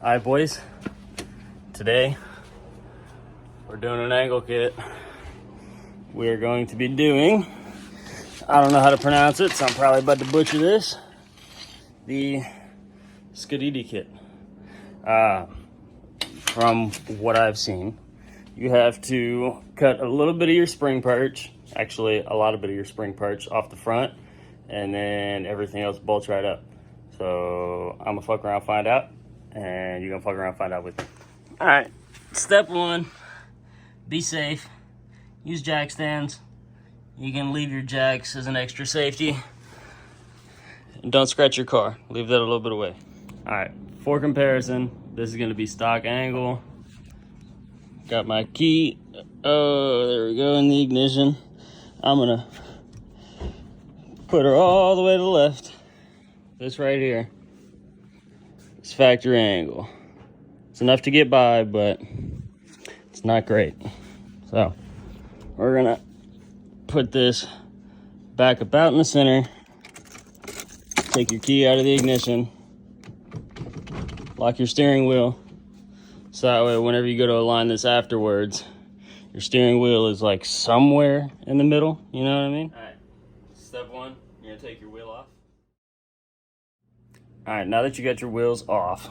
All right, boys. Today, we're doing an angle kit. We're going to be doing, I don't know how to pronounce it, so I'm probably about to butcher this, the scotidi kit. From what I've seen, you have to cut a little bit of your spring perch, actually a lot of bit of your spring perch off the front, and then everything else bolts right up. So I'm gonna fuck around, find out, and you're gonna fuck around, find out with me. All right, step one, be safe. Use jack stands. You can leave your jacks as an extra safety. And don't scratch your car. Leave that a little bit away. All right, for comparison, this is gonna be stock angle. Got my key. Oh, there we go in the ignition. I'm gonna put her all the way to the left. This right here is factory angle. It's enough to get by, but it's not great. So we're gonna put this back about in the center. Take your key out of the ignition. Lock your steering wheel. So that way, whenever you go to align this afterwards, your steering wheel is like somewhere in the middle. You know what I mean? All right, step one, you're gonna take your wheel off. All right, now that you got your wheels off,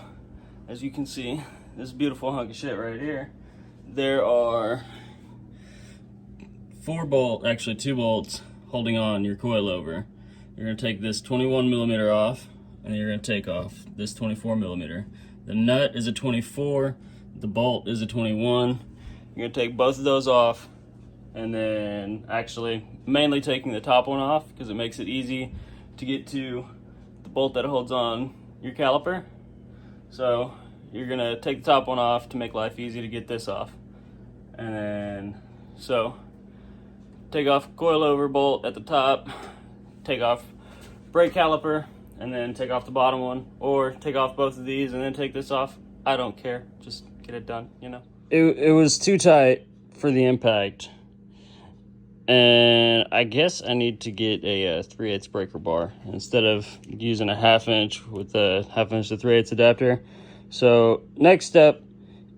as you can see, this beautiful hunk of shit right here, there are two bolts holding on your coilover. You're gonna take this 21 millimeter off, and you're gonna take off this 24 millimeter. The nut is a 24, the bolt is a 21. You're gonna take both of those off, and then actually mainly taking the top one off because it makes it easy to get to the bolt that holds on your caliper. So you're gonna take the top one off to make life easy to get this off. And then, so take off coilover bolt at the top, take off brake caliper, and then take off the bottom one, or take off both of these and then take this off. I don't care, just get it done, you know? It was too tight for the impact, and I guess I need to get a 3/8 breaker bar instead of using a 1/2 inch with a 1/2 inch to 3/8 adapter. So next step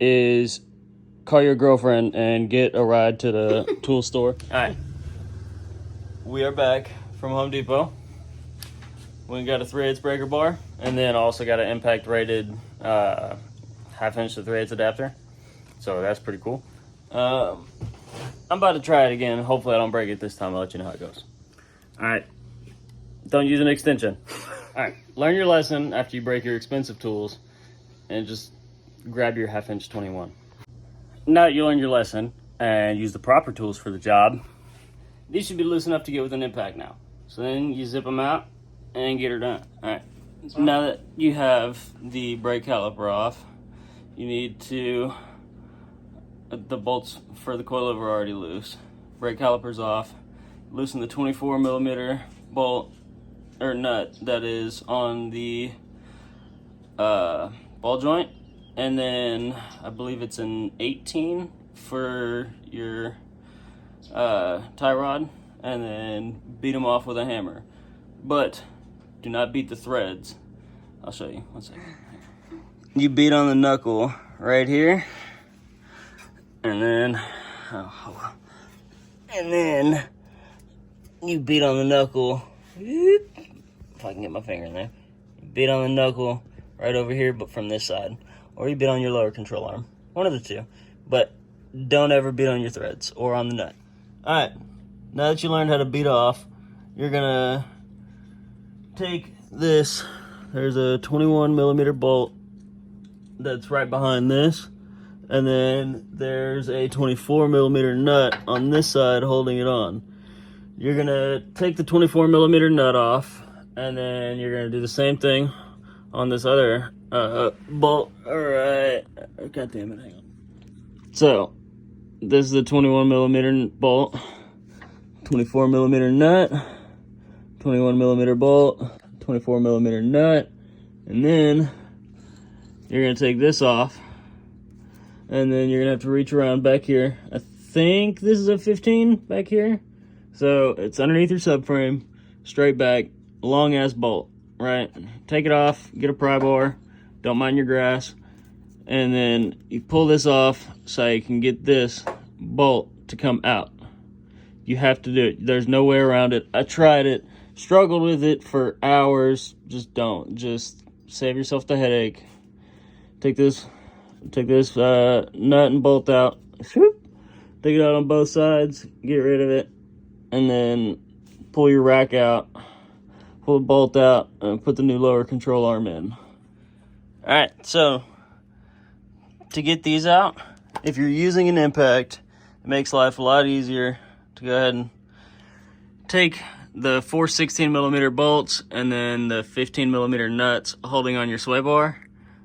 is call your girlfriend and get a ride to the tool store. All right, we are back from Home Depot. We got a 3/8 breaker bar, and then also got an impact rated 1/2 inch to 3/8 adapter. So that's pretty cool. I'm about to try it again. Hopefully I don't break it this time. I'll let you know how it goes. All right, don't use an extension. All right, learn your lesson after you break your expensive tools, and just grab your 1/2 inch 21. Now that you learn your lesson and use the proper tools for the job, these should be loose enough to get with an impact now. So then you zip them out and get her done. All right, now that you have the brake caliper off, you need to, the bolts for the coilover are already loose. Brake caliper's off. Loosen the 24 millimeter bolt or nut that is on the ball joint, and then I believe it's an 18 for your tie rod, and then beat them off with a hammer. But do not beat the threads. I'll show you, 1 second. You beat on the knuckle right here, and then you beat on the knuckle, if I can get my finger in there. You beat on the knuckle right over here, but from this side, or you beat on your lower control arm, one of the two. But don't ever beat on your threads or on the nut. All right, now that you learned how to beat off, you're gonna take this. There's a 21 millimeter bolt that's right behind this, and then there's a 24 millimeter nut on this side holding it on. You're gonna take the 24 millimeter nut off, and then you're gonna do the same thing on this other bolt. All right, god damn it, hang on. So this is the 21 millimeter bolt, 24 millimeter nut, 21 millimeter bolt, 24 millimeter nut, and then you're gonna take this off, and then you're gonna have to reach around back here. I think this is a 15 back here, so it's underneath your subframe, straight back, long ass bolt, right? Take it off, get a pry bar, don't mind your grass, and then you pull this off so you can get this bolt to come out. You have to do it. There's no way around it. I tried it, struggled with it for hours. Just don't. Just save yourself the headache. Take this nut and bolt out. Take it out on both sides. Get rid of it, and then pull your rack out. Pull the bolt out and put the new lower control arm in. All right, so to get these out, if you're using an impact, it makes life a lot easier to go ahead and take the 4 16mm bolts and then the 15mm nuts holding on your sway bar.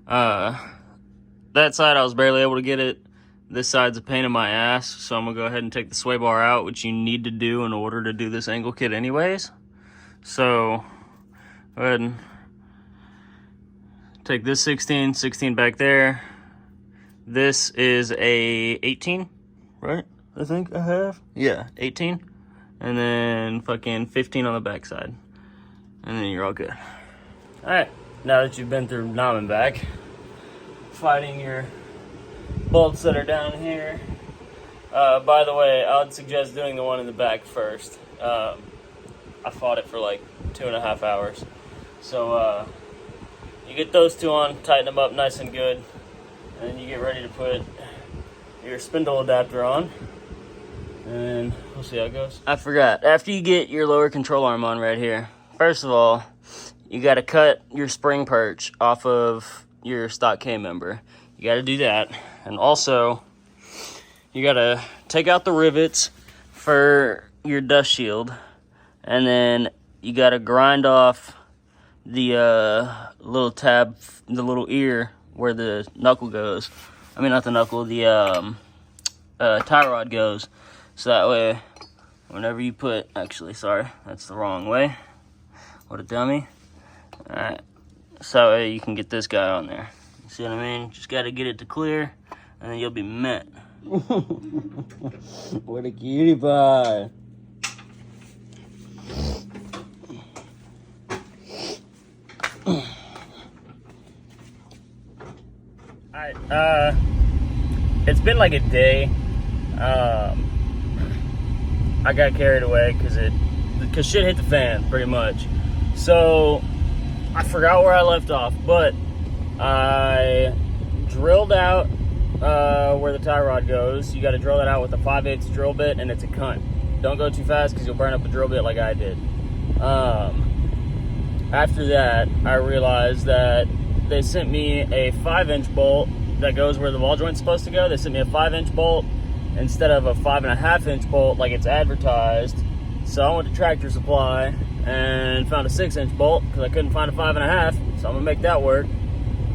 That side I was barely able to get it. This side's a pain in my ass, so I'm gonna go ahead and take the sway bar out, which you need to do in order to do this angle kit anyways. So go ahead and take this 16 back there. This is a 18, right? I think I have. Yeah, 18. And then fucking 15 on the back side. And then you're all good. All right, now that you've been through Nam and back, fighting your bolts that are down here. By the way, I would suggest doing the one in the back first. I fought it for like 2.5 hours. So you get those two on, tighten them up nice and good, and then you get ready to put your spindle adapter on, and we'll see how it goes. I forgot, after you get your lower control arm on right here, first of all, you got to cut your spring perch off of your stock K member. You got to do that, and also you got to take out the rivets for your dust shield, and then you got to grind off the little tab, the little ear where the knuckle goes. I mean, not the knuckle, the tie rod goes. So that way, whenever you put, actually, sorry, that's the wrong way. What a dummy. All right, so you can get this guy on there. You see what I mean? Just got to get it to clear, and then you'll be met. What a cutie pie. Alright, it's been like a day. I got carried away because shit hit the fan, pretty much. So, I forgot where I left off, but I drilled out where the tie rod goes. You got to drill that out with a 5/8 drill bit, and it's a cunt. Don't go too fast because you'll burn up the drill bit like I did. After that, I realized that they sent me a 5-inch bolt that goes where the ball joint's supposed to go. They sent me a 5-inch bolt instead of a 5.5-inch bolt like it's advertised. So I went to Tractor Supply and found a 6-inch bolt because I couldn't find a 5.5. So I'm gonna make that work.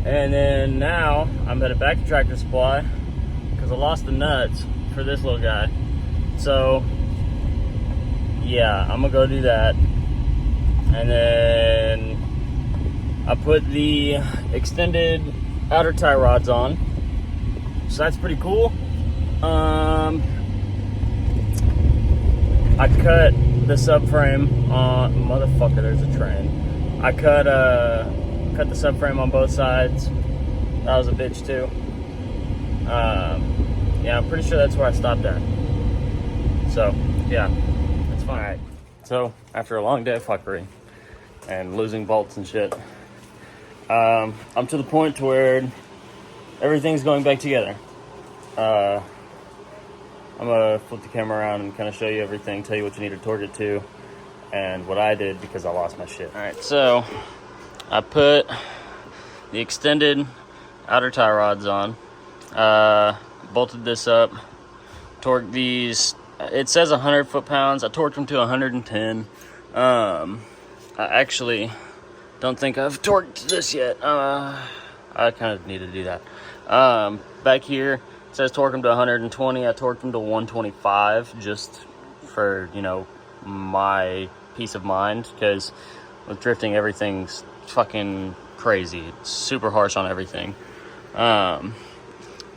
And then now I'm headed back to Tractor Supply because I lost the nuts for this little guy. So yeah, I'm gonna go do that. And then I put the extended outer tie rods on. So that's pretty cool. I cut the subframe on, motherfucker, there's a train. I cut the subframe on both sides. That was a bitch too. Yeah, I'm pretty sure that's where I stopped at. So, yeah, that's fine. All right. So, after a long day of fuckery and losing bolts and shit, I'm to the point to where everything's going back together. I'm gonna flip the camera around and kind of show you everything, tell you what you need to torque it to, and what I did because I lost my shit. All right, so I put the extended outer tie rods on, bolted this up, torqued these. It says 100 foot-pounds. I torqued them to 110. I actually don't think I've torqued this yet. I kind of need to do that. Back here, it says torque them to 120. I torqued them to 125 just for, you know, my peace of mind, because with drifting, everything's fucking crazy. It's super harsh on everything.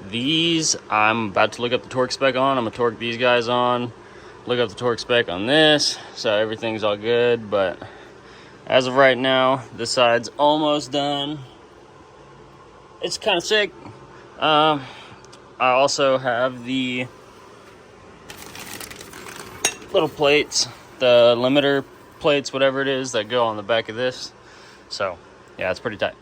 These, I'm about to look up the torque spec on. I'm going to torque these guys on, look up the torque spec on this, so everything's all good. But as of right now, this side's almost done. It's kind of sick. I also have the little plates, the limiter plates, whatever it is, that go on the back of this. So yeah, it's pretty tight.